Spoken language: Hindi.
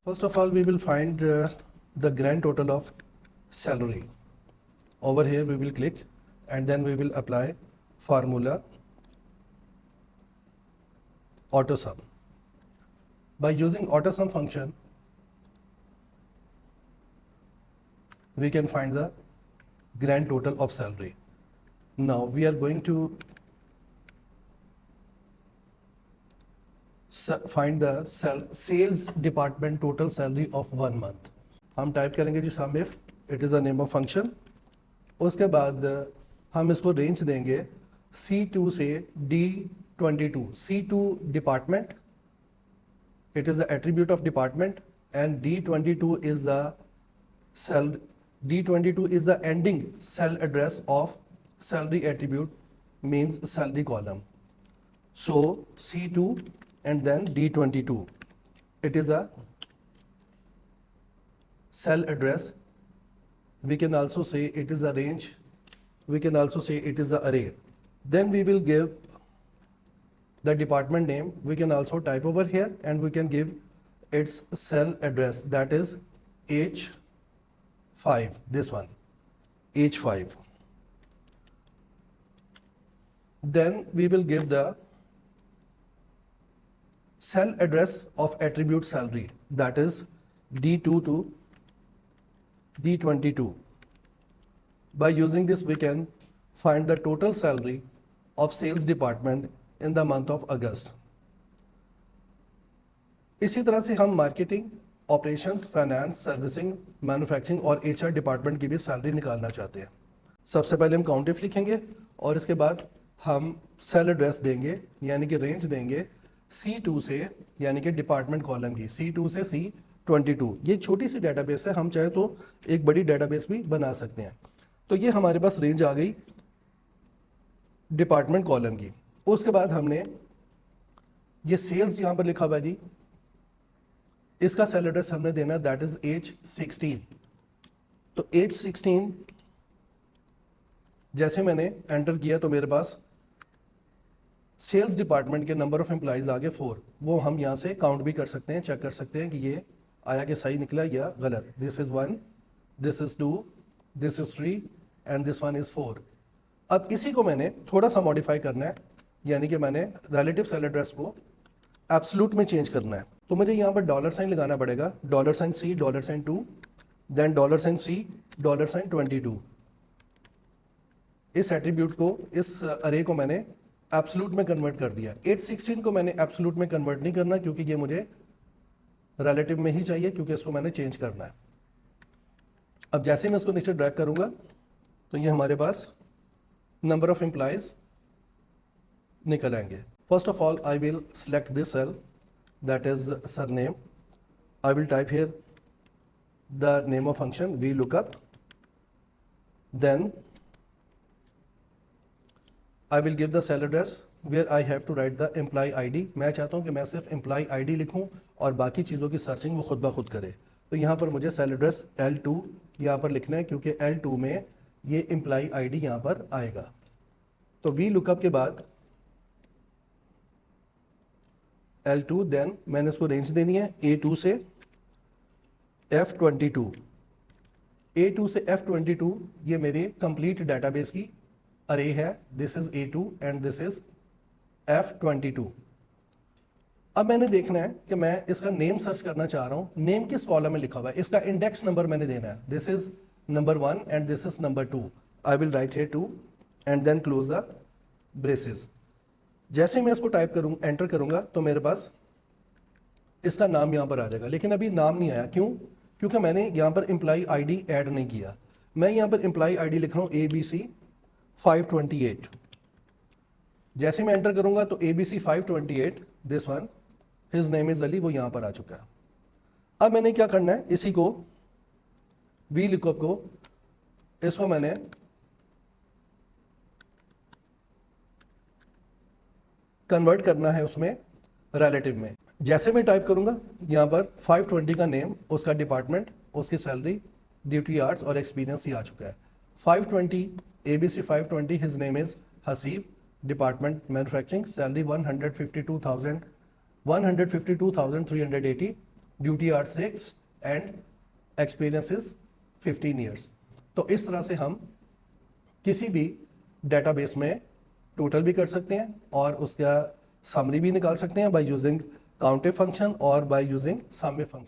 First of all, we will find the grand total of salary. Over here we will click and then we will apply formula AutoSum. By using AutoSum function, we can find the grand total of salary. Now we are going to find the sales department total salary of 1 month. हम टाइप करेंगे जी sum if it is a name of function. उसके बाद हम इसको रेंज देंगे C2 से D22. C2 department, it is the attribute of department, and D22 is the cell. D22 is the ending cell address of salary attribute, means salary column. So C2 and then D22, it is a cell address. We can also say it is a range. We can also say it is the array. Then we will give the department name. We can also type over here and we can give its cell address, that is H5, this one, H5. Then we will give the cell address of attribute salary, that is D2 to D22. By using this, we can find the total salary of sales department in the month of August. इसी तरह से हम marketing, operations, finance, servicing, manufacturing और एचआर डिपार्टमेंट की भी सैलरी निकालना चाहते हैं. सबसे पहले हम काउंट इफ लिखेंगे और इसके बाद हम सेल एड्रेस देंगे, यानी कि रेंज देंगे C2 से, यानी कि डिपार्टमेंट कॉलम की C2 से C22. ये छोटी सी डेटाबेस है, हम चाहे तो एक बड़ी डेटाबेस भी बना सकते हैं. तो ये हमारे पास रेंज आ गई डिपार्टमेंट कॉलम की. उसके बाद हमने ये सेल्स यहां पर लिखा हुआ है जी, इसका सेल एड्रेस हमने देना, दैट इज H16. तो H16 जैसे मैंने एंटर किया तो मेरे पास सेल्स डिपार्टमेंट के नंबर ऑफ एम्प्लॉइज आ गए 4. वो हम यहां से काउंट भी कर सकते हैं, चेक कर सकते हैं कि ये आया कि सही निकला या गलत. This is 1, this is 2, this is 3 and this one is 4. अब इसी को मैंने थोड़ा सा मॉडिफाई करना है, यानी कि मैंने रिलेटिव सेल एड्रेस को एब्सोल्यूट में चेंज करना है. तो मुझे यहाँ पर $साइन लगाना पड़ेगा, $C, $2, देन $C, $22. इस एट्रीब्यूट को, इस अरे को मैंने एब्सोल्यूट में कन्वर्ट कर दिया. 816 को मैंने एब्सोल्यूट में कन्वर्ट नहीं करना, क्योंकि ये मुझे रिलेटिव में ही चाहिए, क्योंकि इसको मैंने चेंज करना है. अब जैसे मैं इसको नीचे ड्रैग करूंगा तो ये हमारे पास नंबर ऑफ एम्प्लॉइज निकल आएंगे. First of all I will select this cell, that is surname. I will type here the name of function VLOOKUP. Then I will give the cell address where I have to write the employee ID. मैं चाहता हूँ कि मैं सिर्फ employee ID लिखूँ और बाकी चीज़ों की सर्चिंग वो खुद ब खुद करे. तो यहाँ पर मुझे सेल एड्रेस L2 यहाँ पर लिखना है, क्योंकि L2 में ये employee ID यहाँ पर आएगा. तो VLOOKUP के बाद L2, देन मैंने इसको रेंज देनी है A2 से F22. A2 से F22 ये मेरे कंप्लीट डेटाबेस की अरे है. This is A2 and this is F22. अब मैंने देखना है कि मैं इसका नेम सर्च करना चाह रहा हूँ. नेम किस कॉलम में लिखा हुआ है, इसका इंडेक्स नंबर मैंने देना है. This is number 1 and this is number 2. I will write here 2 and then close the braces. जैसे मैं इसको टाइप करूँ, एंटर करूंगा, तो मेरे पास इसका नाम यहाँ पर आ जाएगा. लेकिन अभी नाम नहीं आया. क्यों? क्योंकि मैंने यहाँ पर एम्प्लॉई आईडी ऐड नहीं किया. मैं यहाँ पर एम्प्लॉई आईडी लिख रहा हूँ ABC 528. जैसे मैं एंटर करूंगा तो ABC 528, this one, his name is Ali, वो यहाँ पर आ चुका है. अब मैंने क्या करना है, इसी को VLOOKUP को, इसको मैंने कन्वर्ट करना है उसमें रिलेटिव में. जैसे मैं टाइप करूंगा यहाँ पर 520 का नेम, उसका डिपार्टमेंट, उसकी सैलरी, ड्यूटी आवर्स और एक्सपीरियंस ही आ चुका है. 520 ABC 520, his name is Haseeb, department manufacturing, salary 152,380, duty are 6 and experience is 15 years. तो इस तरह से हम किसी भी डेटाबेस में टोटल भी कर सकते हैं और उसका समरी भी निकाल सकते हैं बाय यूजिंग काउंटिव फंक्शन और बाय यूजिंग सम फंक्शन।